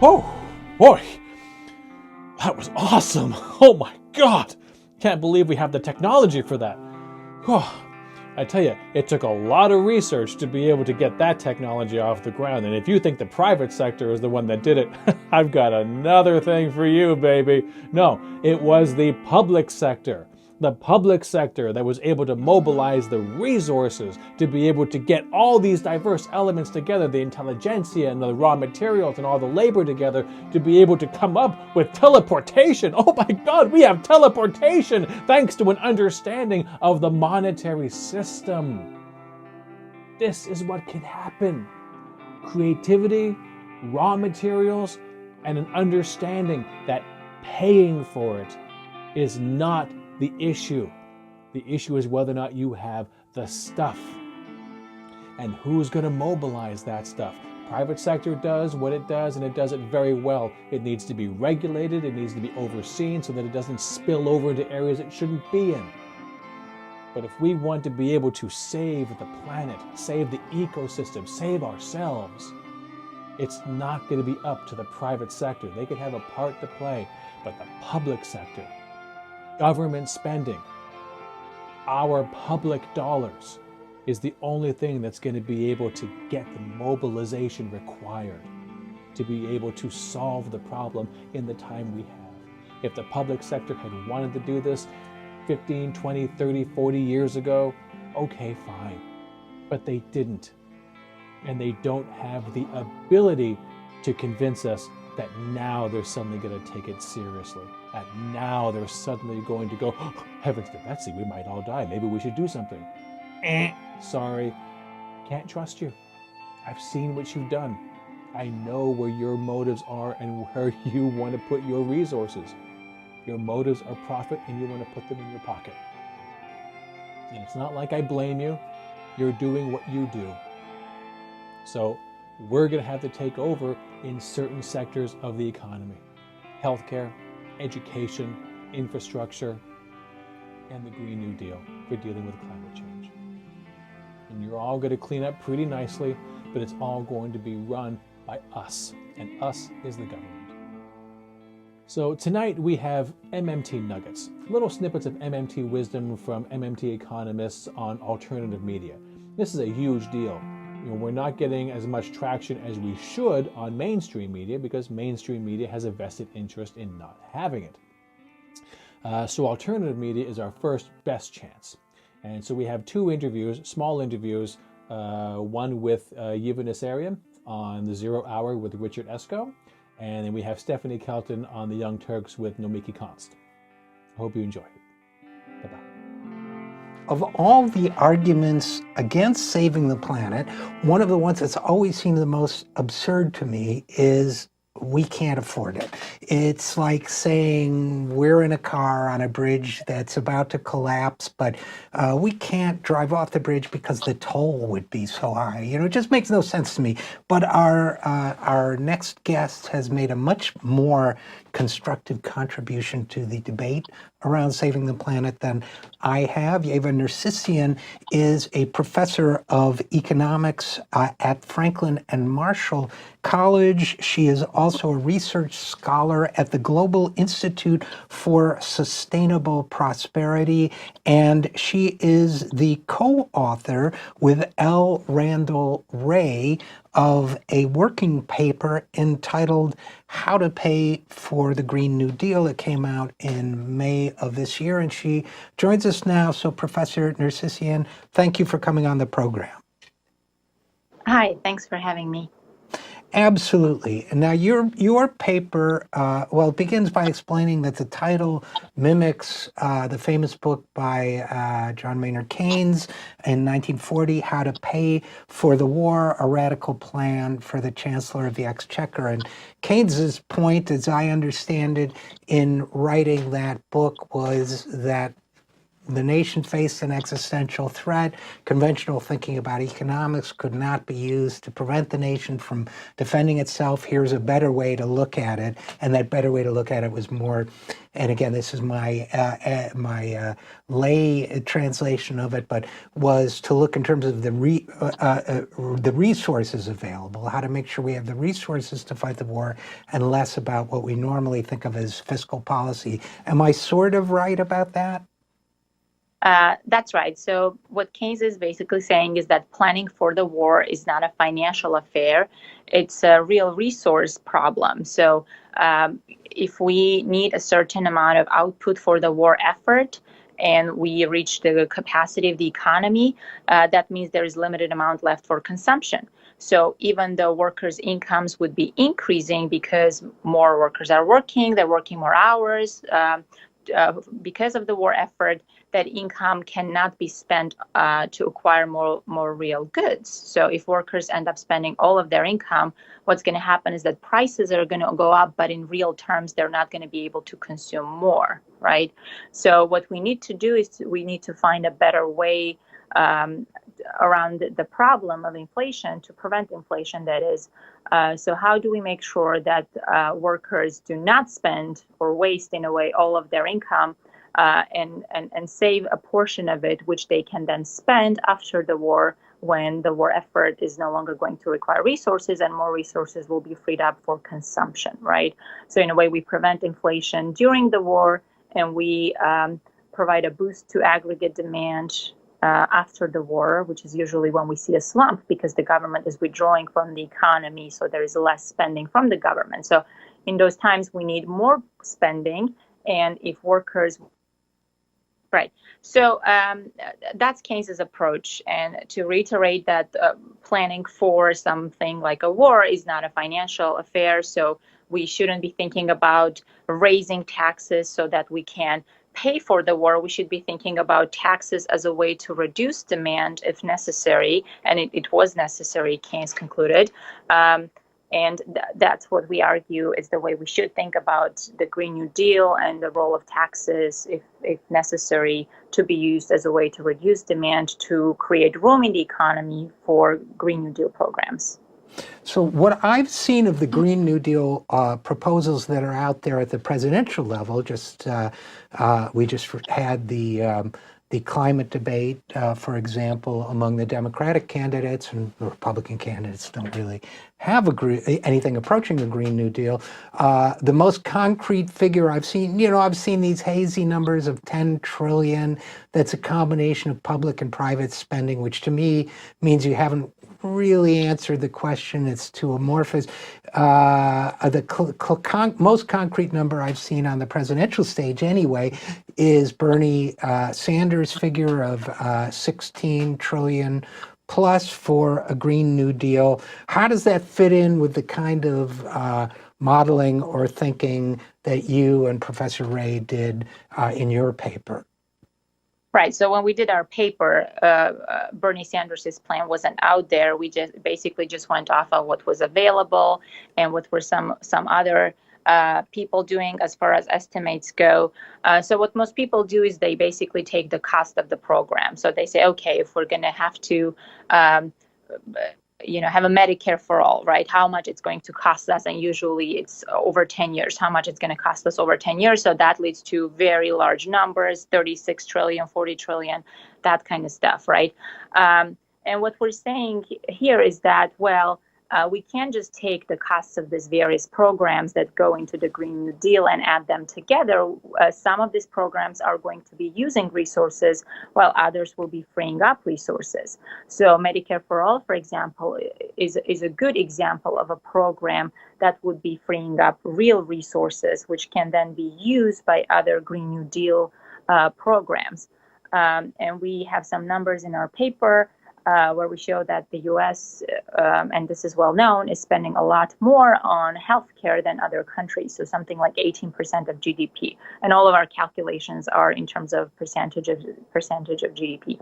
Oh, boy, that was awesome. Oh my God. Can't believe we have the technology for that. Oh, I tell you, it took a lot of research to be able to get that technology off the ground. And if you think the private sector is the one that did it, I've got another thing for you, baby. No, it was the public sector. The public sector that was able to mobilize the resources to be able to get all these diverse elements together, the intelligentsia and the raw materials and all the labor together to be able to come up with teleportation. Oh my God, we have teleportation thanks to an understanding of the monetary system. This is what can happen. Creativity, raw materials, and an understanding that paying for it is not the issue. The issue is whether or not you have the stuff. And who's going to mobilize that stuff? Private sector does what it does, and it does it very well. It needs to be regulated, it needs to be overseen so that it doesn't spill over into areas it shouldn't be in. But if we want to be able to save the planet, save the ecosystem, save ourselves, it's not going to be up to the private sector. They can have a part to play, but the public sector, government spending, our public dollars, is the only thing that's going to be able to get the mobilization required to be able to solve the problem in the time we have. If the public sector had wanted to do this 15, 20, 30, 40 years ago, okay, fine. But they didn't. And they don't have the ability to convince us that now they're suddenly going to take it seriously. That now they're suddenly going to go, oh, heavens to Betsy, we might all die. Maybe we should do something. Sorry, can't trust you. I've seen what you've done. I know where your motives are and where you want to put your resources. Your motives are profit and you want to put them in your pocket. And it's not like I blame you. You're doing what you do. So we're going to have to take over in certain sectors of the economy. Healthcare, education, infrastructure, and the Green New Deal for dealing with climate change. And you're all going to clean up pretty nicely, but it's all going to be run by us, and us is the government. So tonight we have MMT Nuggets, little snippets of MMT wisdom from MMT Economists on alternative media. This is a huge deal. We're not getting as much traction as we should on mainstream media because mainstream media has a vested interest in not having it. So alternative media is our first best chance. And so we have two interviews, small interviews, one with Yaca Nersisyan on the 0 Hour with RJ Eskow, and then we have Stephanie Kelton on the Young Turks with Nomiki Konst. I hope you enjoy it. Bye-bye. Of all the arguments against saving the planet, one of the ones that's always seemed the most absurd to me is we can't afford it. It's like saying we're in a car on a bridge that's about to collapse, but we can't drive off the bridge because the toll would be so high. It just makes no sense to me. But our next guest has made a much more constructive contribution to the debate around saving the planet than I have. Yaca Nersisyan is a professor of economics at Franklin and Marshall College. She is also a research scholar at the Global Institute for Sustainable Prosperity, and she is the co-author with L. Randall Wray of a working paper entitled How to Pay for the Green New Deal. It came out in May of this year, and she joins us now. So Professor Nersisyan, thank you for coming on the program. Hi, thanks for having me. Absolutely. And now your paper, it begins by explaining that the title mimics the famous book by John Maynard Keynes in 1940, How to Pay for the War, a Radical Plan for the Chancellor of the Exchequer. And Keynes's point, as I understand it, in writing that book was that the nation faced an existential threat. Conventional thinking about economics could not be used to prevent the nation from defending itself. Here's a better way to look at it. And that better way to look at it was more, and again, this is my lay translation of it, but was to look in terms of the resources available, how to make sure we have the resources to fight the war, and less about what we normally think of as fiscal policy. Am I sort of right about that? That's right. So what Keynes is basically saying is that planning for the war is not a financial affair. It's a real resource problem. So if we need a certain amount of output for the war effort, and we reach the capacity of the economy, that means there is limited amount left for consumption. So even though workers' incomes would be increasing because more workers are working, they're working more hours, because of the war effort, that income cannot be spent to acquire more real goods. So if workers end up spending all of their income, what's going to happen is that prices are going to go up, but in real terms, they're not going to be able to consume more, right? So what we need to do is we need to find a better way around the problem of inflation, to prevent inflation, that is. So how do we make sure that workers do not spend or waste, in a way, all of their income and save a portion of it, which they can then spend after the war, when the war effort is no longer going to require resources and more resources will be freed up for consumption, right? So in a way, we prevent inflation during the war, and we provide a boost to aggregate demand after the war, which is usually when we see a slump because the government is withdrawing from the economy, so there is less spending from the government. So in those times, we need more spending, and if workers... Right. So that's Keynes's approach. And to reiterate that planning for something like a war is not a financial affair. So we shouldn't be thinking about raising taxes so that we can pay for the war. We should be thinking about taxes as a way to reduce demand if necessary. And it was necessary, Keynes concluded. And that's what we argue is the way we should think about the Green New Deal and the role of taxes, if necessary, to be used as a way to reduce demand, to create room in the economy for Green New Deal programs. So what I've seen of the Green New Deal proposals that are out there at the presidential level, we just had the climate debate, for example, among the Democratic candidates, and the Republican candidates don't really have anything approaching a Green New Deal. The most concrete figure I've seen, I've seen these hazy numbers of 10 trillion. That's a combination of public and private spending, which to me means you haven't really answered the question. It's too amorphous. The most concrete number I've seen on the presidential stage anyway is Bernie Sanders' figure of 16 trillion plus for a Green New Deal. How does that fit in with the kind of modeling or thinking that you and Professor Ray did in your paper? Right. So when we did our paper, Bernie Sanders' plan wasn't out there. We basically just went off of what was available and what were some other people doing as far as estimates go. So what most people do is they basically take the cost of the program. So they say, okay, if we're going to have to have a Medicare for all, right? How much it's going to cost us, and usually it's over 10 years, how much it's going to cost us over 10 years. So that leads to very large numbers, 36 trillion, 40 trillion, that kind of stuff, right? And what we're saying here is that, well, we can't just take the costs of these various programs that go into the Green New Deal and add them together. Some of these programs are going to be using resources, while others will be freeing up resources. So Medicare for All, for example, is a good example of a program that would be freeing up real resources, which can then be used by other Green New Deal programs. And we have some numbers in our paper where we show that the U.S., and this is well known, is spending a lot more on healthcare than other countries, so something like 18% of GDP. And all of our calculations are in terms of percentage of GDP.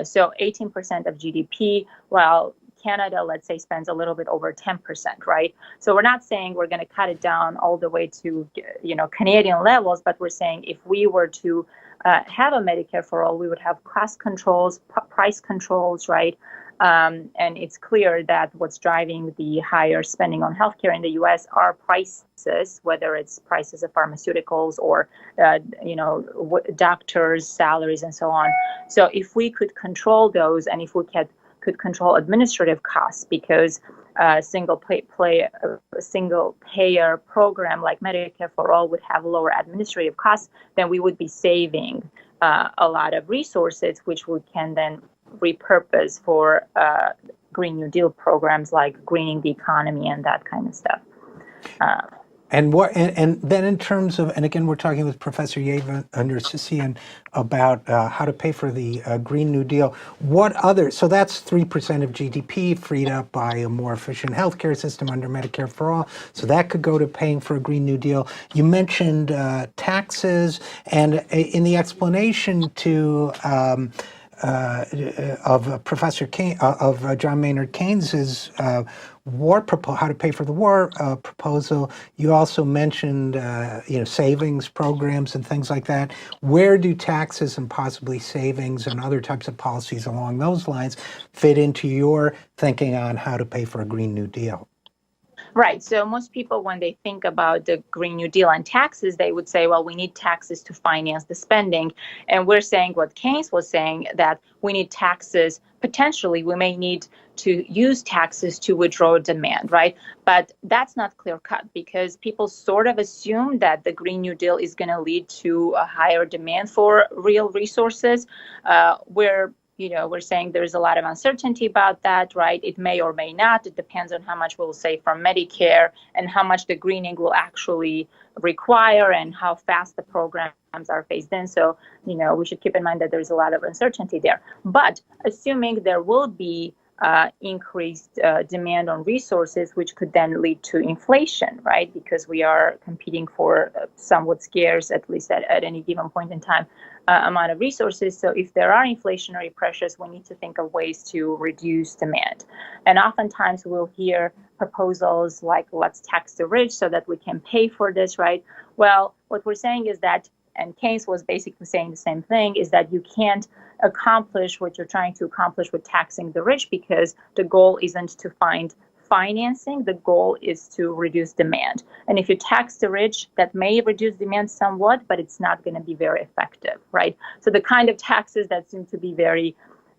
So 18% of GDP, while Canada, let's say, spends a little bit over 10%, right? So we're not saying we're going to cut it down all the way to, Canadian levels, but we're saying if we were to have a Medicare for all, we would have cost controls, price controls, right? And it's clear that what's driving the higher spending on healthcare in the U.S. are prices, whether it's prices of pharmaceuticals or, doctors' salaries and so on. So if we could control those, and if we could control administrative costs, because a single payer program like Medicare for all would have lower administrative costs, then we would be saving a lot of resources, which we can then repurpose for Green New Deal programs like greening the economy and that kind of stuff. And then in terms of, and again, we're talking with Professor Yaca Nersisyan about how to pay for the Green New Deal. What other, so that's 3% of GDP freed up by a more efficient healthcare system under Medicare for All. So that could go to paying for a Green New Deal. You mentioned taxes, and in the explanation to of Professor of John Maynard Keynes's how to pay for the war proposal. You also mentioned savings programs and things like that. Where do taxes and possibly savings and other types of policies along those lines fit into your thinking on how to pay for a Green New Deal? Right. So most people, when they think about the Green New Deal and taxes, they would say, well, we need taxes to finance the spending. And we're saying what Keynes was saying, that we need taxes. Potentially, we may need to use taxes to withdraw demand, right? But that's not clear cut, because people sort of assume that the Green New Deal is going to lead to a higher demand for real resources, we're saying there's a lot of uncertainty about that, right? It may or may not. It depends on how much we'll save from Medicare and how much the greening will actually require and how fast the programs are phased in. So, we should keep in mind that there's a lot of uncertainty there. But assuming there will be increased demand on resources, which could then lead to inflation, right? Because we are competing for somewhat scarce, at least at any given point in time, amount of resources. So if there are inflationary pressures, we need to think of ways to reduce demand. And oftentimes we'll hear proposals like, let's tax the rich so that we can pay for this, right? Well, what we're saying is that, and Keynes was basically saying the same thing, is that you can't accomplish what you're trying to accomplish with taxing the rich, because the goal isn't to find financing. The goal is to reduce demand. And if you tax the rich, that may reduce demand somewhat, but it's not going to be very effective, right? So the kind of taxes that seem to be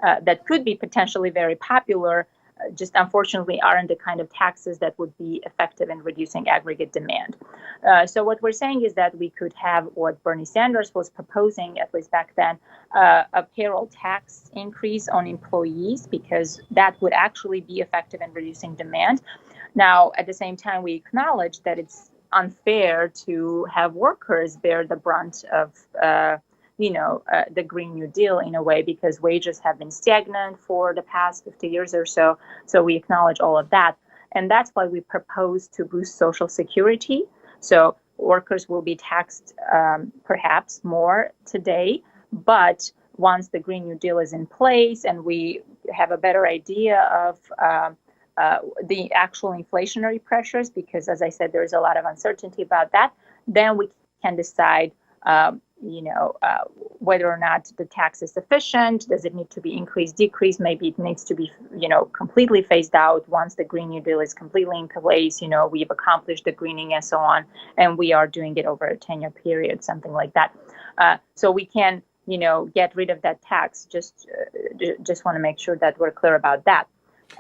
that could be potentially very popular, just unfortunately aren't the kind of taxes that would be effective in reducing aggregate demand. So what we're saying is that we could have what Bernie Sanders was proposing, at least back then, a payroll tax increase on employees, because that would actually be effective in reducing demand. Now, at the same time, we acknowledge that it's unfair to have workers bear the brunt of the Green New Deal in a way, because wages have been stagnant for the past 50 years or so. So we acknowledge all of that. And that's why we propose to boost Social Security. So workers will be taxed perhaps more today, but once the Green New Deal is in place and we have a better idea of the actual inflationary pressures, because as I said, there's a lot of uncertainty about that, then we can decide whether or not the tax is sufficient. Does it need to be increased, decreased? Maybe it needs to be, completely phased out once the Green New Deal is completely in place. We've accomplished the greening and so on, and we are doing it over a 10-year period, something like that. So we can, get rid of that tax. Just want to make sure that we're clear about that.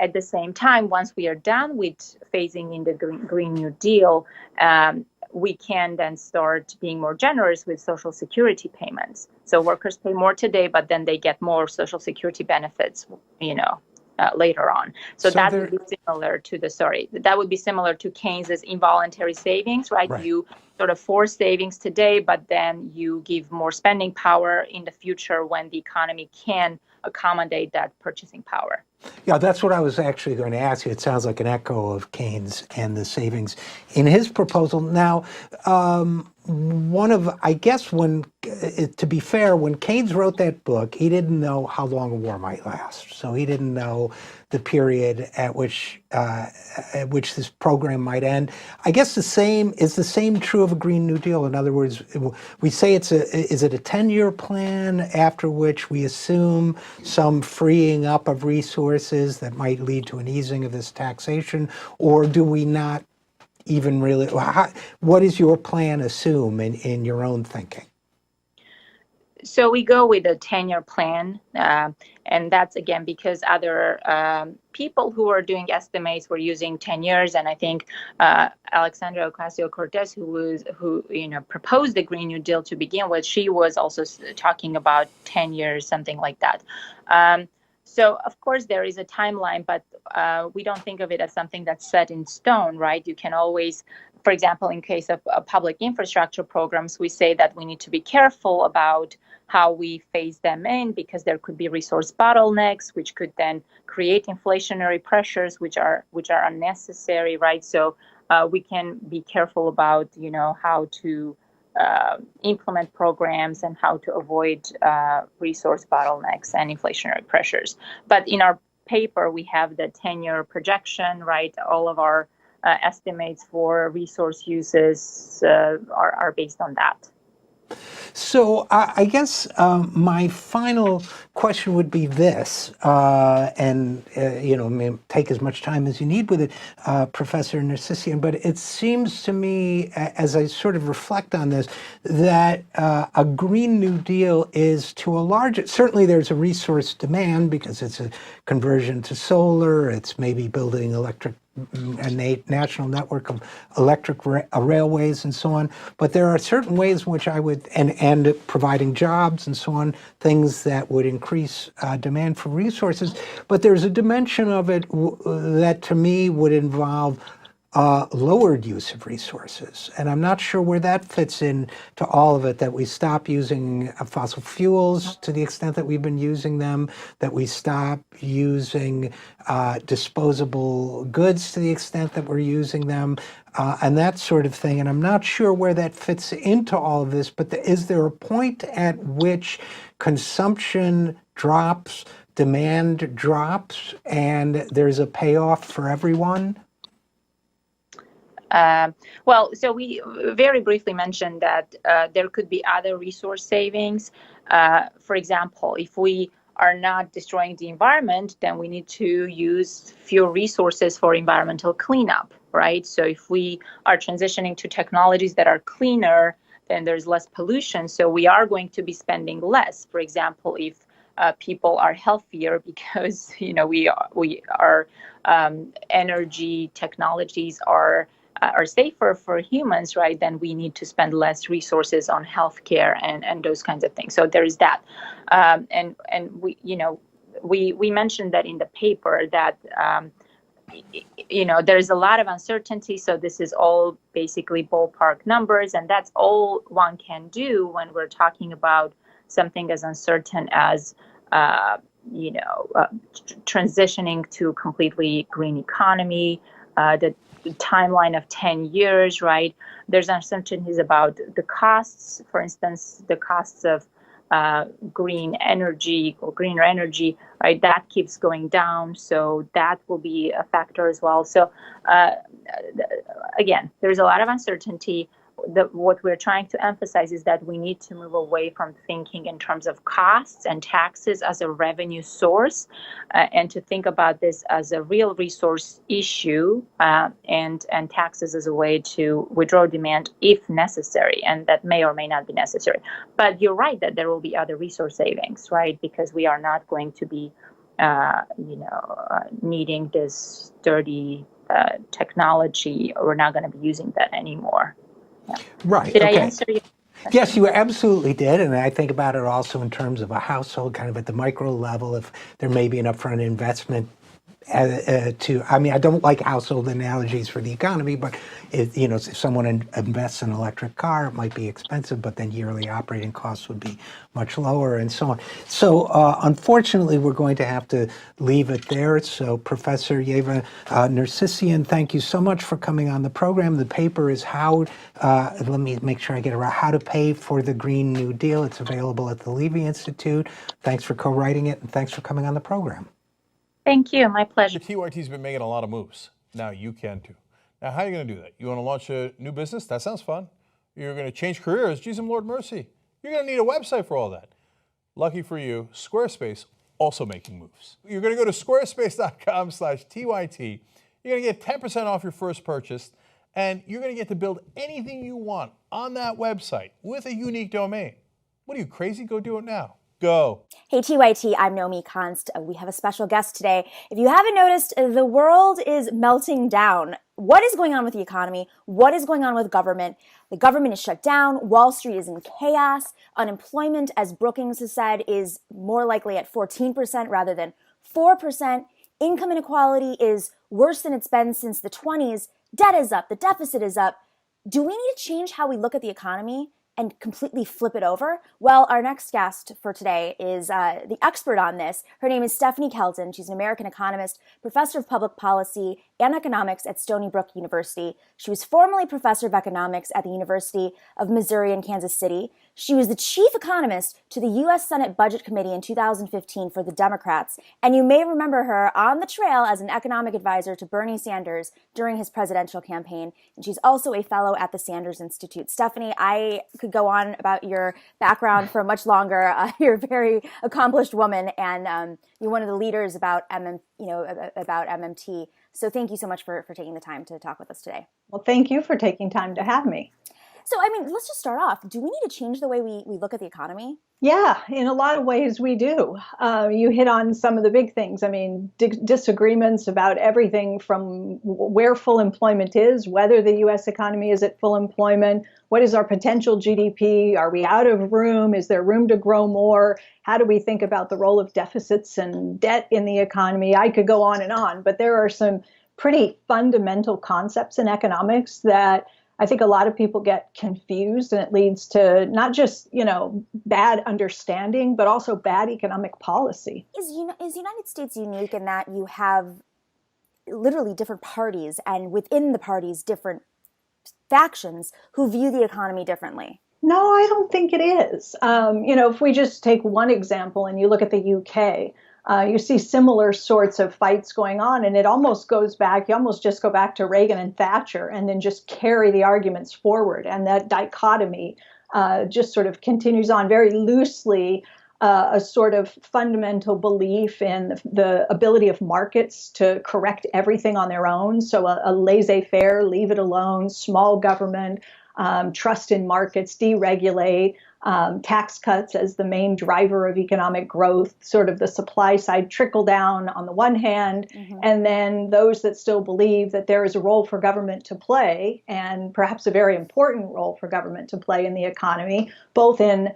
At the same time, once we are done with phasing in the Green New Deal, we can then start being more generous with Social Security payments. So workers pay more today, but then they get more Social Security benefits, later on. So that would be similar to that would be similar to Keynes's involuntary savings, right? You sort of force savings today, but then you give more spending power in the future when the economy can accommodate that purchasing power. Yeah, that's what I was actually going to ask you. It sounds like an echo of Keynes and the savings in his proposal. Now, I guess to be fair, when Keynes wrote that book, he didn't know how long a war might last. So he didn't know the period at which this program might end. I guess the same true of a Green New Deal. In other words, we say is it a 10-year plan after which we assume some freeing up of resources that might lead to an easing of this taxation, or do we not even really? What does your plan assume in your own thinking? So we go with a 10-year plan, and that's again because other people who are doing estimates were using 10 years, and I think Alexandria Ocasio-Cortez, who proposed the Green New Deal to begin with, she was also talking about 10 years, something like that. So of course there is a timeline, but we don't think of it as something that's set in stone, right? You can always, for example, in case of public infrastructure programs, we say that we need to be careful about how we phase them in because there could be resource bottlenecks, which could then create inflationary pressures, which are unnecessary, right? So we can be careful about, how to implement programs and how to avoid resource bottlenecks and inflationary pressures. But in our paper, we have the 10-year projection, right? All of our estimates for resource uses are based on that. So I guess my final question would be this, and take as much time as you need with it, Professor Nersisyan, but it seems to me, as I sort of reflect on this, that a Green New Deal is certainly there's a resource demand because it's a conversion to solar, it's maybe building a national network of electric railways and so on. But there are certain ways in which I would, and providing jobs and so on, things that would increase demand for resources. But there's a dimension of it that to me would involve lowered use of resources. And I'm not sure where that fits in to all of it, that we stop using fossil fuels to the extent that we've been using them, that we stop using disposable goods to the extent that we're using them, and that sort of thing. And I'm not sure where that fits into all of this, but is there a point at which consumption drops, demand drops, and there's a payoff for everyone? So we very briefly mentioned that there could be other resource savings. For example, if we are not destroying the environment, then we need to use fewer resources for environmental cleanup, right? So if we are transitioning to technologies that are cleaner, then there's less pollution. So we are going to be spending less. For example, if people are healthier because our energy technologies are safer for humans, right, then we need to spend less resources on healthcare and those kinds of things. So there is that, and we mentioned that in the paper that there's a lot of uncertainty. So this is all basically ballpark numbers, and that's all one can do when we're talking about something as uncertain as transitioning to a completely green economy. The timeline of 10 years, right? There's uncertainties about the costs. For instance, the costs of green energy or greener energy, right? That keeps going down. So that will be a factor as well. So again, there's a lot of uncertainty. What we're trying to emphasize is that we need to move away from thinking in terms of costs and taxes as a revenue source, and to think about this as a real resource issue, and taxes as a way to withdraw demand if necessary, and that may or may not be necessary. But you're right that there will be other resource savings, right? Because we are not going to be, needing this dirty technology. We're not going to be using that anymore. Yeah. Right. Did okay. I answer you? Yes, you absolutely did. And I think about it also in terms of a household, kind of at the micro level, if there may be an upfront investment I mean, I don't like household analogies for the economy, but if someone invests in an electric car, it might be expensive, but then yearly operating costs would be much lower and so on. So unfortunately, we're going to have to leave it there. So Professor Yaca Nersisyan, thank you so much for coming on the program. The paper is let me make sure I get it right, How to Pay for the Green New Deal. It's available at the Levy Institute. Thanks for co-writing it, and thanks for coming on the program. Thank you. My pleasure. TYT's been making a lot of moves. Now you can too. Now, how are you going to do that? You want to launch a new business? That sounds fun. You're going to change careers? Geez, and Lord mercy. You're going to need a website for all that. Lucky for you, Squarespace also making moves. You're going to go to squarespace.com/TYT. You're going to get 10% off your first purchase, and you're going to get to build anything you want on that website with a unique domain. What are you, crazy? Go do it now. Go. Hey TYT, I'm Nomiki Konst. We have a special guest today. If you haven't noticed, the world is melting down. What is going on with the economy? What is going on with government? The government is shut down. Wall Street is in chaos. Unemployment, as Brookings has said, is more likely at 14% rather than 4%. Income inequality is worse than it's been since the 20s. Debt is up. The deficit is up. Do we need to change how we look at the economy and completely flip it over? Well, our next guest for today is the expert on this. Her name is Stephanie Kelton. She's an American economist, professor of public policy and economics at Stony Brook University. She was formerly professor of economics at the University of Missouri in Kansas City. She was the chief economist to the U.S. Senate Budget Committee in 2015 for the Democrats. And you may remember her on the trail as an economic advisor to Bernie Sanders during his presidential campaign. And she's also a fellow at the Sanders Institute. Stephanie, I could go on about your background for much longer. You're a very accomplished woman, and you're one of the leaders about MMT. So thank you so much for taking the time to talk with us today. Well, thank you for taking time to have me. So, let's just start off. Do we need to change the way we look at the economy? Yeah, in a lot of ways we do. You hit on some of the big things. Disagreements about everything from where full employment is, whether the U.S. economy is at full employment, what is our potential GDP, are we out of room, is there room to grow more, how do we think about the role of deficits and debt in the economy? I could go on, but there are some pretty fundamental concepts in economics that I think a lot of people get confused, and it leads to not just, bad understanding, but also bad economic policy. Is the United States unique in that you have literally different parties, and within the parties, different factions who view the economy differently? No, I don't think it is. If we just take one example and you look at the UK, you see similar sorts of fights going on, and it almost goes back, you almost just go back to Reagan and Thatcher and then just carry the arguments forward. And that dichotomy just sort of continues on very loosely, a sort of fundamental belief in the ability of markets to correct everything on their own. So a laissez-faire, leave it alone, small government, trust in markets, deregulate, tax cuts as the main driver of economic growth, sort of the supply side trickle down on the one hand, and then those that still believe that there is a role for government to play, and perhaps a very important role for government to play in the economy, both in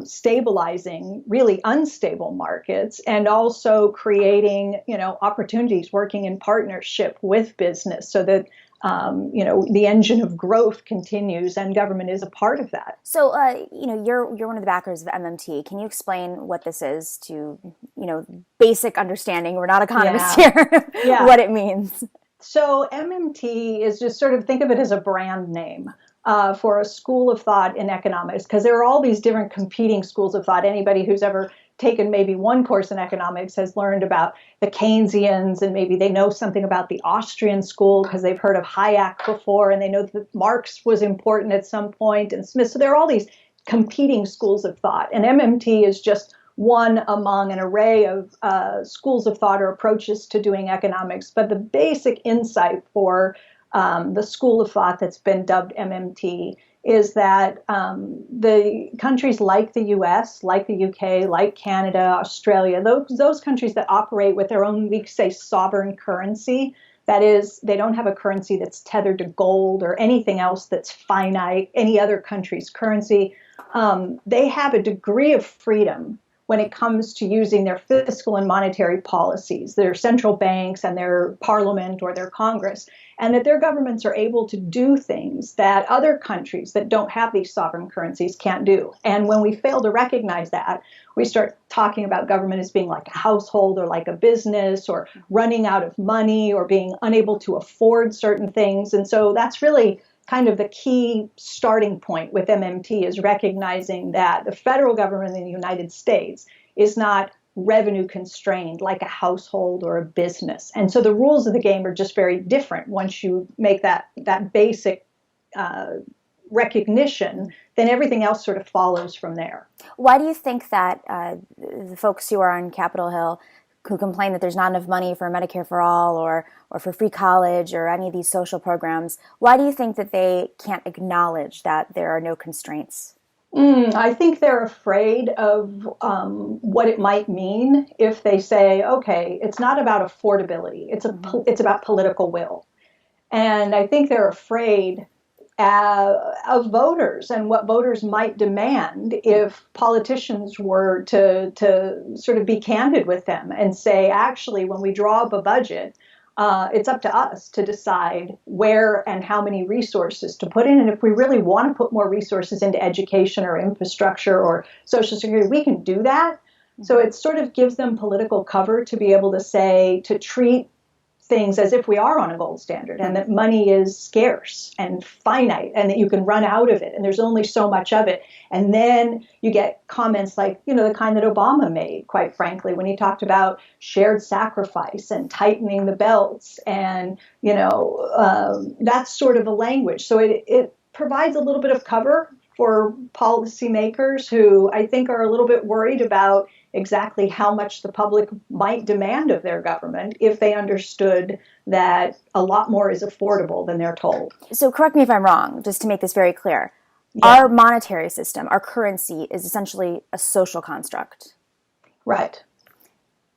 stabilizing really unstable markets and also creating, opportunities, working in partnership with business so that the engine of growth continues, and government is a part of that. So, you're one of the backers of MMT. Can you explain what this is to, basic understanding? We're not economists here. What it means. So MMT is just sort of, think of it as a brand name for a school of thought in economics, because there are all these different competing schools of thought. Anybody who's ever taken maybe one course in economics has learned about the Keynesians, and maybe they know something about the Austrian school because they've heard of Hayek before, and they know that Marx was important at some point, and Smith. So there are all these competing schools of thought, and MMT is just one among an array of schools of thought or approaches to doing economics. But the basic insight for the school of thought that's been dubbed MMT is that the countries like the US, like the UK, like Canada, Australia, those countries that operate with their own, we say, sovereign currency, that is, they don't have a currency that's tethered to gold or anything else that's finite, any other country's currency, they have a degree of freedom when it comes to using their fiscal and monetary policies, their central banks and their parliament or their Congress, and that their governments are able to do things that other countries that don't have these sovereign currencies can't do. And when we fail to recognize that, we start talking about government as being like a household or like a business or running out of money or being unable to afford certain things. And so that's really kind of the key starting point with MMT, is recognizing that the federal government in the United States is not revenue constrained like a household or a business. And so the rules of the game are just very different once you make that basic recognition, then everything else sort of follows from there. Why do you think that the folks who are on Capitol Hill who complain that there's not enough money for Medicare for all or for free college or any of these social programs, why do you think that they can't acknowledge that there are no constraints? I think they're afraid of what it might mean if they say, okay, it's not about affordability, it's about political will. And I think they're afraid of voters and what voters might demand if politicians were to sort of be candid with them and say, actually, when we draw up a budget, it's up to us to decide where and how many resources to put in. And if we really want to put more resources into education or infrastructure or Social Security, we can do that. So it sort of gives them political cover to be able to say, to treat things as if we are on a gold standard and that money is scarce and finite and that you can run out of it and there's only so much of it. And then you get comments like, the kind that Obama made, quite frankly, when he talked about shared sacrifice and tightening the belts and, that's sort of a language. So it provides a little bit of cover for policymakers who I think are a little bit worried about exactly how much the public might demand of their government if they understood that a lot more is affordable than they're told. So correct me if I'm wrong, just to make this very clear. Yeah. Our monetary system, our currency, is essentially a social construct. Right.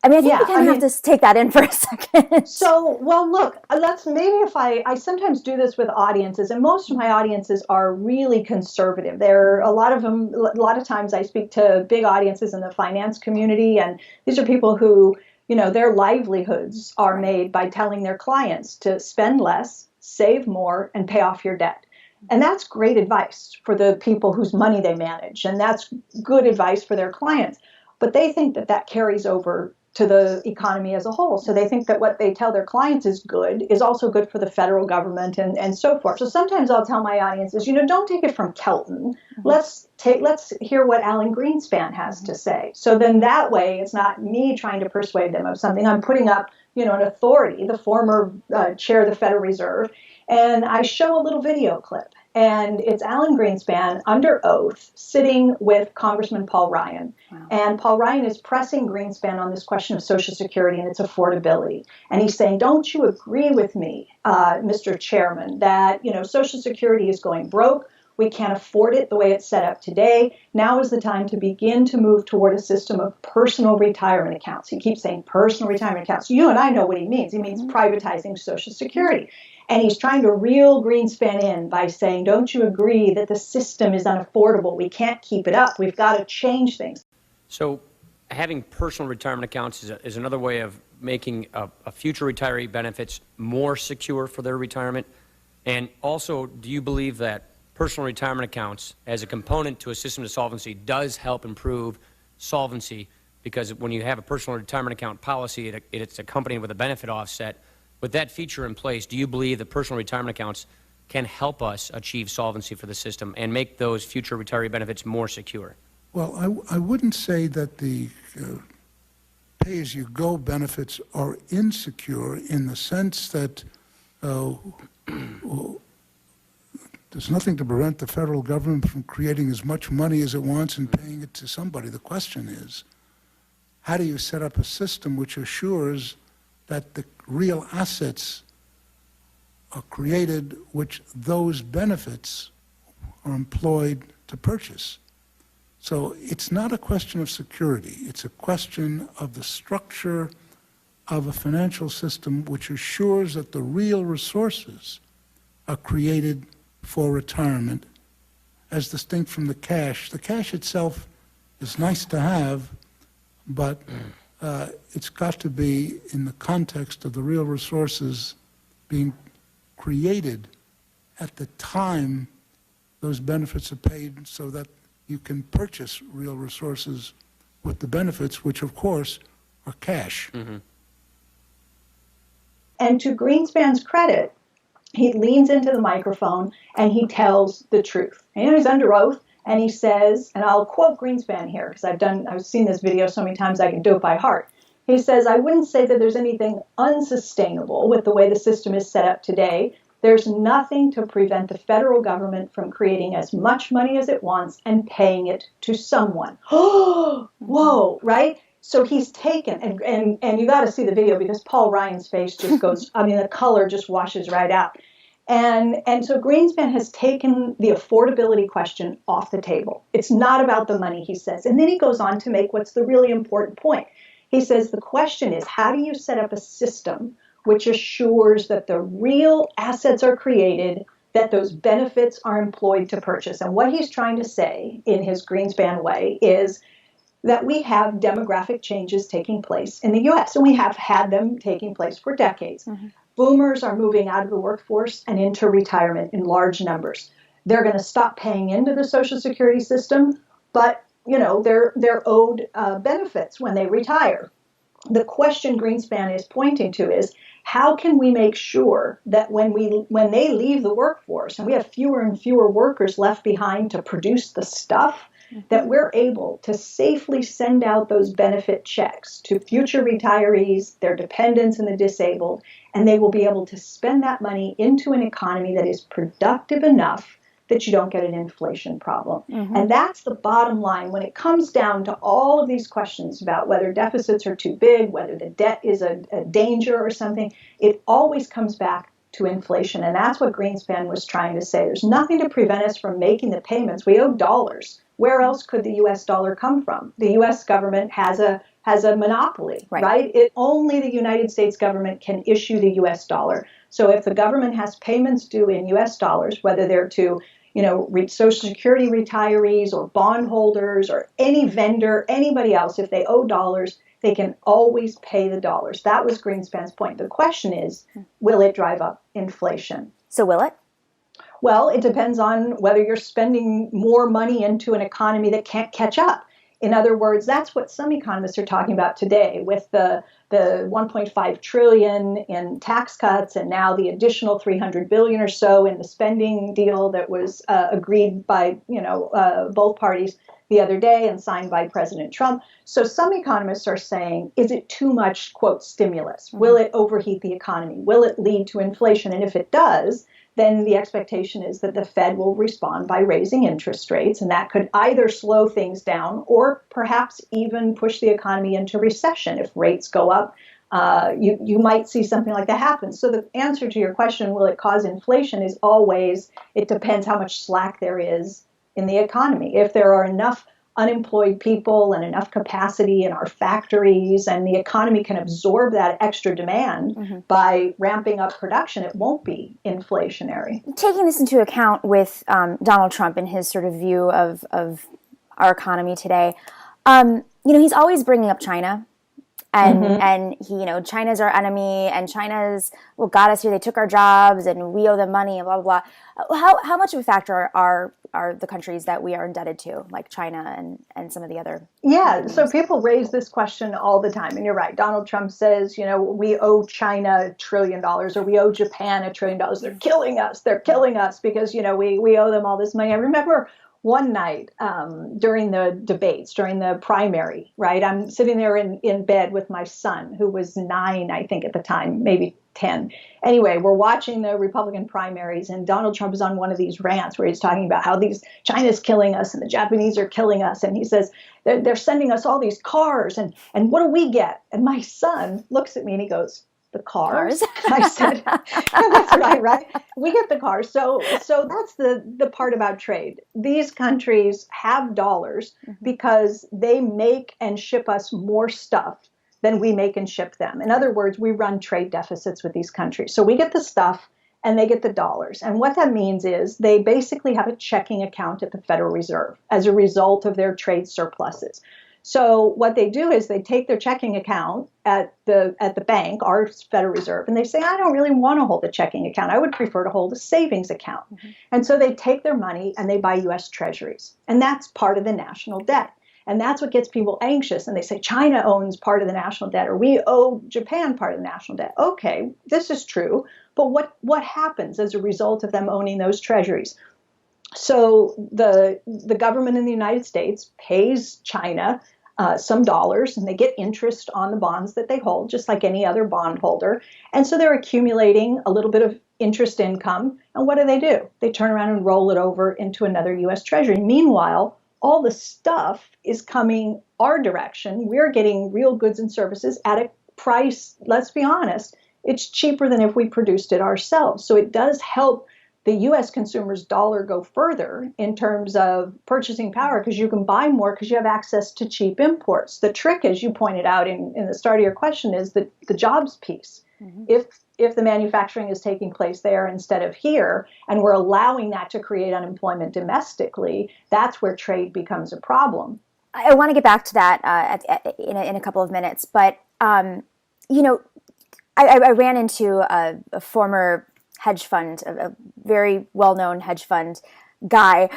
I mean, I think we kind of have to take that in for a second. So, well, look, let's maybe if I sometimes do this with audiences, and most of my audiences are really conservative. There are a lot of times I speak to big audiences in the finance community, and these are people who, their livelihoods are made by telling their clients to spend less, save more, and pay off your debt. And that's great advice for the people whose money they manage, and that's good advice for their clients. But they think that carries over to the economy as a whole. So they think that what they tell their clients is good is also good for the federal government and so forth. So sometimes I'll tell my audiences, don't take it from Kelton. Let's hear what Alan Greenspan has to say. So then that way it's not me trying to persuade them of something. I'm putting up, an authority, the former chair of the Federal Reserve, and I show a little video clip. And it's Alan Greenspan under oath sitting with Congressman Paul Ryan. Wow. And Paul Ryan is pressing Greenspan on this question of Social Security and its affordability. And he's saying, don't you agree with me, Mr. Chairman, that, Social Security is going broke. We can't afford it the way it's set up today. Now is the time to begin to move toward a system of personal retirement accounts. He keeps saying personal retirement accounts. You and I know what he means. He means privatizing Social Security. And he's trying to reel Greenspan in by saying, don't you agree that the system is unaffordable? We can't keep it up. We've got to change things. So having personal retirement accounts is another way of making a future retiree benefits more secure for their retirement. And also, do you believe that personal retirement accounts as a component to a system of solvency does help improve solvency? Because when you have a personal retirement account policy, it's accompanied with a benefit offset. With that feature in place, do you believe that personal retirement accounts can help us achieve solvency for the system and make those future retiree benefits more secure? Well, I wouldn't say that the pay-as-you-go benefits are insecure in the sense that there's nothing to prevent the federal government from creating as much money as it wants and paying it to somebody. The question is, how do you set up a system which assures that the real assets are created which those benefits are employed to purchase? So it's not a question of security. It's a question of the structure of a financial system which assures that the real resources are created for retirement as distinct from the cash. The cash itself is nice to have, but it's got to be in the context of the real resources being created at the time those benefits are paid, so that you can purchase real resources with the benefits, which of course are cash. Mm-hmm. And to Greenspan's credit, he leans into the microphone and he tells the truth. And he's under oath, and he says, and I'll quote Greenspan here because I've seen this video so many times I can do it by heart. He says, "I wouldn't say that there's anything unsustainable with the way the system is set up today. There's nothing to prevent the federal government from creating as much money as it wants and paying it to someone." Oh, whoa, right? So he's taken, and you got to see the video because Paul Ryan's face just goes, I mean, the color just washes right out. And so Greenspan has taken the affordability question off the table. It's not about the money, he says. And then he goes on to make what's the really important point. He says the question is, how do you set up a system which assures that the real assets are created, that those benefits are employed to purchase? And what he's trying to say in his Greenspan way is that we have demographic changes taking place in the U.S., and we have had them taking place for decades. Mm-hmm. Boomers are moving out of the workforce and into retirement in large numbers. They're going to stop paying into the Social Security system, but they're owed benefits when they retire. The question Greenspan is pointing to is, how can we make sure that when they leave the workforce and we have fewer and fewer workers left behind to produce the stuff, that we're able to safely send out those benefit checks to future retirees, their dependents, and the disabled, and they will be able to spend that money into an economy that is productive enough that you don't get an inflation problem. Mm-hmm. And that's the bottom line when it comes down to all of these questions about whether deficits are too big, whether the debt is a danger or something. It always comes back to inflation. And that's what Greenspan was trying to say. There's nothing to prevent us from making the payments. We owe dollars. Where else could the U.S. dollar come from? The U.S. government has a monopoly, right? Only the United States government can issue the U.S. dollar. So if the government has payments due in U.S. dollars, whether they're to Social Security retirees or bondholders or any vendor, anybody else, if they owe dollars, they can always pay the dollars. That was Greenspan's point. The question is, will it drive up inflation? So will it? Well, it depends on whether you're spending more money into an economy that can't catch up. In other words, that's what some economists are talking about today with the 1.5 trillion in tax cuts and now the additional 300 billion or so in the spending deal that was agreed by both parties the other day and signed by President Trump. So some economists are saying, is it too much, quote, stimulus? Mm-hmm. Will it overheat the economy? Will it lead to inflation? And if it does, then the expectation is that the Fed will respond by raising interest rates, and that could either slow things down or perhaps even push the economy into recession. If rates go up, you might see something like that happen. So the answer to your question, will it cause inflation, is always, it depends how much slack there is in the economy. If there are enough unemployed people and enough capacity in our factories and the economy can absorb that extra demand by ramping up production, it won't be inflationary. Taking this into account with Donald Trump and his sort of view of our economy today, he's always bringing up China. And he, China's our enemy, and China's what got us here. They took our jobs, and we owe them money, and blah blah blah. How much of a factor are the countries that we are indebted to, like China and some of the other? Yeah, so people raise this question all the time, and you're right. Donald Trump says, we owe China $1 trillion, or we owe Japan $1 trillion. They're killing us. They're killing us because we owe them all this money. I remember one night during the debates, during the primary, right? I'm sitting there in bed with my son, who was 9, I think, at the time, maybe 10. Anyway, we're watching the Republican primaries, and Donald Trump is on one of these rants where he's talking about how China's killing us and the Japanese are killing us. And he says, they're sending us all these cars, and what do we get? And my son looks at me and he goes, the cars? I said, that's right. We get the cars. So that's the part about trade. These countries have dollars because they make and ship us more stuff than we make and ship them. In other words, we run trade deficits with these countries. So we get the stuff and they get the dollars. And what that means is they basically have a checking account at the Federal Reserve as a result of their trade surpluses. So what they do is they take their checking account at the bank, our Federal Reserve, and they say, I don't really want to hold a checking account. I would prefer to hold a savings account. Mm-hmm. And so they take their money and they buy U.S. Treasuries. And that's part of the national debt. And that's what gets people anxious. And they say, China owns part of the national debt, or we owe Japan part of the national debt. Okay, this is true. But what happens as a result of them owning those treasuries? So the government in the United States pays China some dollars, and they get interest on the bonds that they hold, just like any other bondholder. And so they're accumulating a little bit of interest income. And what do? They turn around and roll it over into another U.S. Treasury. Meanwhile, all the stuff is coming our direction. We're getting real goods and services at a price, let's be honest, it's cheaper than if we produced it ourselves. So it does help the U.S. consumer's dollar go further in terms of purchasing power, because you can buy more because you have access to cheap imports. The trick, as you pointed out in the start of your question, is the jobs piece. Mm-hmm. If the manufacturing is taking place there instead of here, and we're allowing that to create unemployment domestically, that's where trade becomes a problem. I want to get back to that in a couple of minutes, but I ran into a former hedge fund, a very well-known hedge fund guy,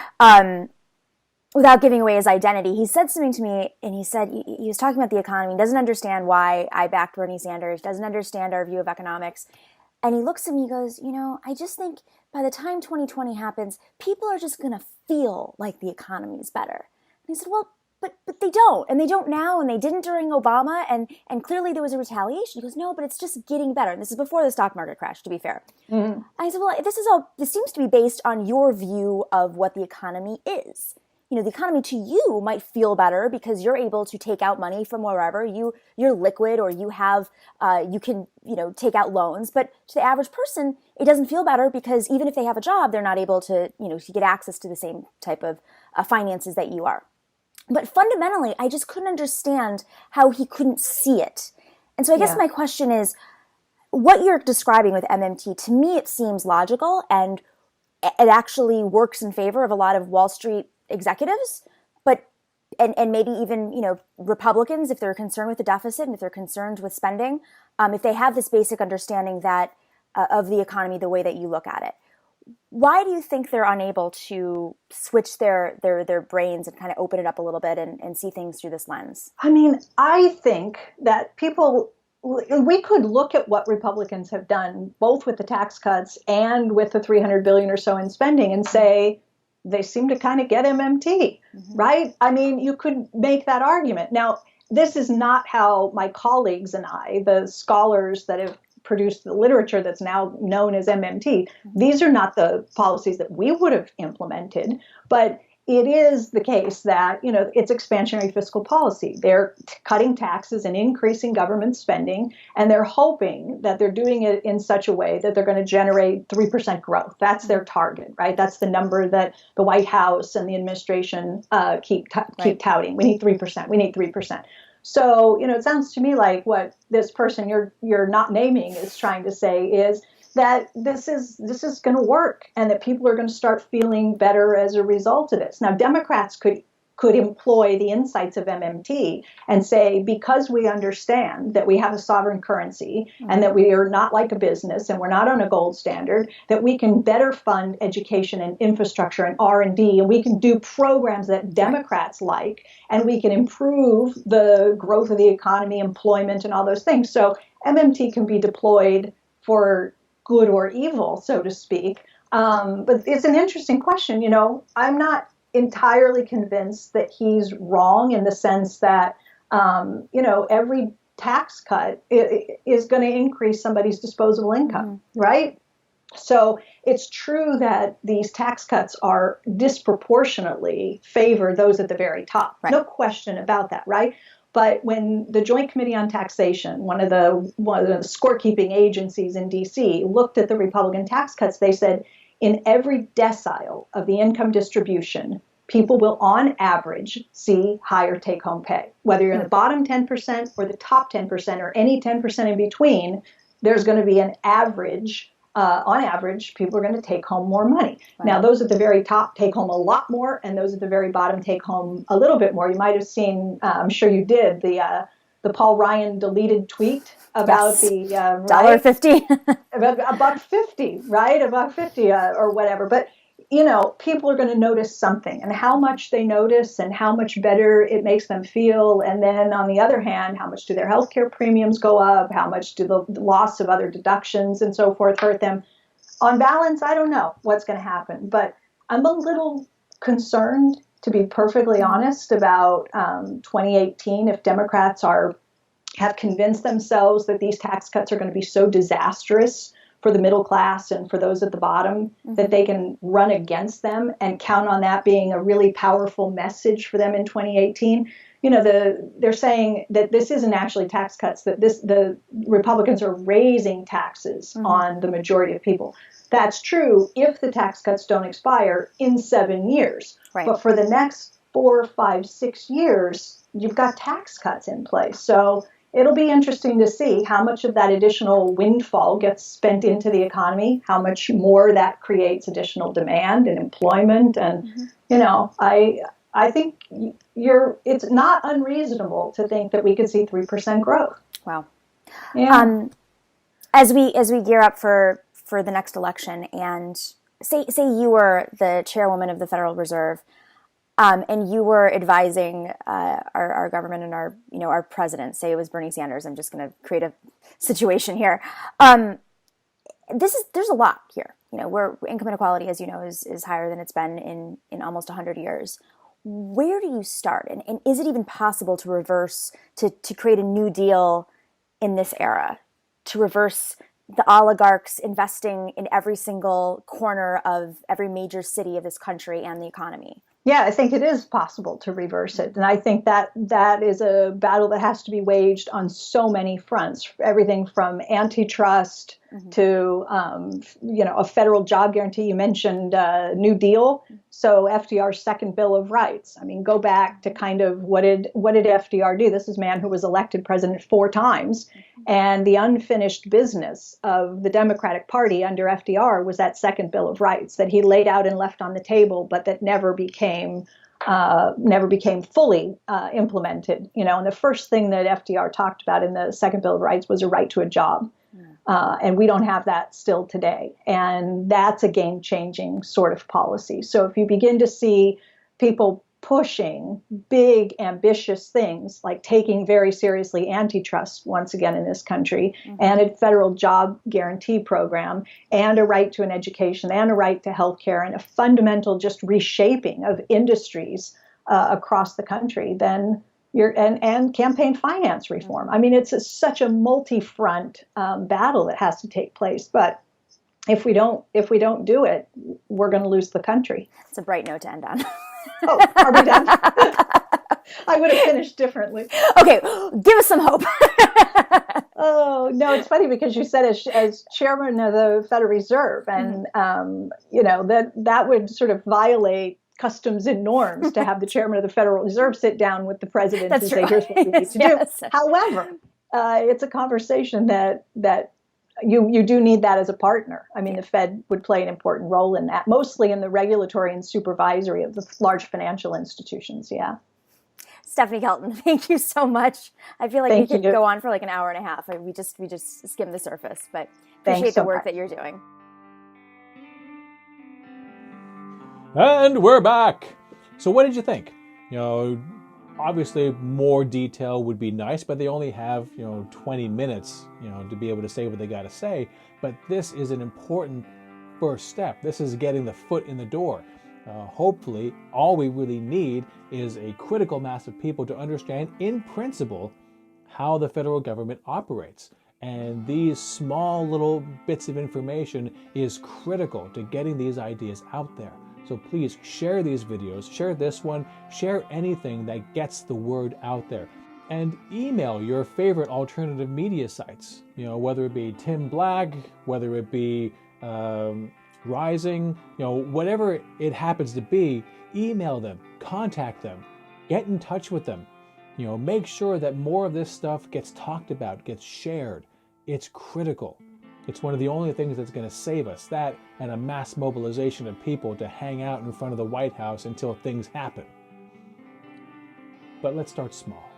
without giving away his identity. He said something to me, and he said, he was talking about the economy, he doesn't understand why I backed Bernie Sanders, doesn't understand our view of economics. And he looks at me, he goes, I just think by the time 2020 happens, people are just going to feel like the economy is better. And he said, well, but they don't, and they don't now, and they didn't during Obama, and clearly there was a retaliation. He goes, no, but it's just getting better. And this is before the stock market crash, to be fair. Mm-hmm. And I said, well, this seems to be based on your view of what the economy is. The economy to you might feel better because you're able to take out money from wherever you're liquid, or you have, you can, take out loans. But to the average person, it doesn't feel better because even if they have a job, they're not able to, to get access to the same type of finances that you are. But fundamentally, I just couldn't understand how he couldn't see it. And so I guess my question is, what you're describing with MMT, to me, it seems logical, and it actually works in favor of a lot of Wall Street executives, but and maybe even Republicans, if they're concerned with the deficit and if they're concerned with spending, if they have this basic understanding that of the economy the way that you look at it. Why do you think they're unable to switch their brains and kind of open it up a little bit and see things through this lens? I mean, I think that we could look at what Republicans have done, both with the tax cuts and with the $300 billion or so in spending, and say they seem to kind of get MMT, mm-hmm. right? I mean, you could make that argument. Now, this is not how my colleagues and I, the scholars that have produced the literature that's now known as MMT. These are not the policies that we would have implemented, but it is the case that, it's expansionary fiscal policy. They're cutting taxes and increasing government spending, and they're hoping that they're doing it in such a way that they're going to generate 3% growth. That's their target, right? That's the number that the White House and the administration keep touting. We need 3%. We need 3%. So, it sounds to me like what this person you're not naming is trying to say is that this is going to work, and that people are going to start feeling better as a result of this. Now, Democrats could employ the insights of MMT and say, because we understand that we have a sovereign currency and that we are not like a business and we're not on a gold standard, that we can better fund education and infrastructure and R&D, and we can do programs that Democrats like, and we can improve the growth of the economy, employment, and all those things. So MMT can be deployed for good or evil, so to speak. But it's an interesting question. I'm not entirely convinced that he's wrong in the sense that, every tax cut is going to increase somebody's disposable income, right? So it's true that these tax cuts are disproportionately favor those at the very top. Right. No question about that, right? But when the Joint Committee on Taxation, one of the scorekeeping agencies in D.C., looked at the Republican tax cuts, they said in every decile of the income distribution, people will, on average, see higher take-home pay. Whether you're in the bottom 10% or the top 10% or any 10% in between, there's going to be an average on average, people are going to take home more money. Wow. Now, those at the very top take home a lot more, and those at the very bottom take home a little bit more. You might have seen, I'm sure you did, the Paul Ryan deleted tweet about the $1.50, about $1.50, right? $1.50 or whatever. But people are going to notice something, and how much they notice and how much better it makes them feel. And then on the other hand, how much do their healthcare premiums go up? How much do the loss of other deductions and so forth hurt them? On balance, I don't know what's going to happen, but I'm a little concerned, to be perfectly honest, about 2018 if Democrats have convinced themselves that these tax cuts are going to be so disastrous for the middle class and for those at the bottom, that they can run against them and count on that being a really powerful message for them in 2018. They're saying that this isn't actually tax cuts, that the Republicans are raising taxes on the majority of people. That's true if the tax cuts don't expire in 7 years. Right. But for the next 4, 5, 6 years, you've got tax cuts in place. So it'll be interesting to see how much of that additional windfall gets spent into the economy, how much more that creates additional demand and employment. And, I think it's not unreasonable to think that we could see 3% growth. Wow. Yeah. As we gear up for the next election, and say you were the chairwoman of the Federal Reserve, and you were advising our government and our president, say it was Bernie Sanders. I'm just going to create a situation here. There's a lot here. Where income inequality, as you know, is higher than it's been in almost 100 years. Where do you start? And is it even possible to reverse, to create a new deal in this era, to reverse the oligarchs investing in every single corner of every major city of this country and the economy? Yeah, I think it is possible to reverse it. And I think that is a battle that has to be waged on so many fronts, everything from antitrust to, a federal job guarantee. You mentioned New Deal. So FDR's second Bill of Rights. I mean, go back to kind of what did FDR do? This is a man who was elected president 4 times. And the unfinished business of the Democratic Party under FDR was that second Bill of Rights that he laid out and left on the table, but that never became fully implemented. And the first thing that FDR talked about in the second Bill of Rights was a right to a job. And we don't have that still today. And that's a game-changing sort of policy. So if you begin to see people pushing big, ambitious things like taking very seriously antitrust once again in this country, and a federal job guarantee program, and a right to an education, and a right to health care, and a fundamental just reshaping of industries across the country, then and campaign finance reform. I mean, it's such a multi-front battle that has to take place. But if we don't do it, we're going to lose the country. It's a bright note to end on. Oh, are we done? I would have finished differently. Okay, give us some hope. Oh, no, it's funny because you said as chairman of the Federal Reserve, and that would sort of violate customs and norms to have the chairman of the Federal Reserve sit down with the president and say, here's what we need to do. However, it's a conversation that you do need that as a partner. I mean, the Fed would play an important role in that, mostly in the regulatory and supervisory of the large financial institutions. Yeah. Stephanie Kelton, thank you so much. I feel like we could go on for like an hour and a half. We just skimmed the surface, but appreciate the work that you're doing. And we're back. So what did you think? Obviously more detail would be nice, but they only have, 20 minutes, to be able to say what they got to say. But this is an important first step. This is getting the foot in the door. Hopefully, all we really need is a critical mass of people to understand, in principle, how the federal government operates. And these small little bits of information is critical to getting these ideas out there. So please share these videos, share this one, share anything that gets the word out there. And email your favorite alternative media sites, whether it be Tim Black, whether it be Rising, whatever it happens to be, email them, contact them, get in touch with them. Make sure that more of this stuff gets talked about, gets shared. It's critical. It's one of the only things that's going to save us, that and a mass mobilization of people to hang out in front of the White House until things happen. But let's start small.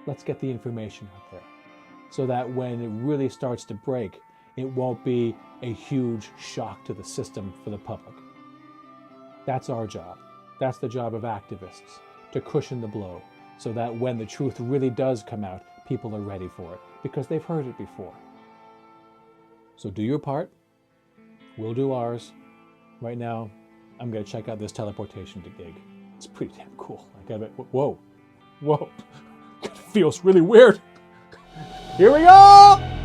Let's get the information out there so that when it really starts to break, it won't be a huge shock to the system for the public. That's our job. That's the job of activists, to cushion the blow so that when the truth really does come out, people are ready for it because they've heard it before. So do your part. We'll do ours. Right now, I'm going to check out this teleportation gig. It's pretty damn cool. I gotta, whoa. It feels really weird. Here we go!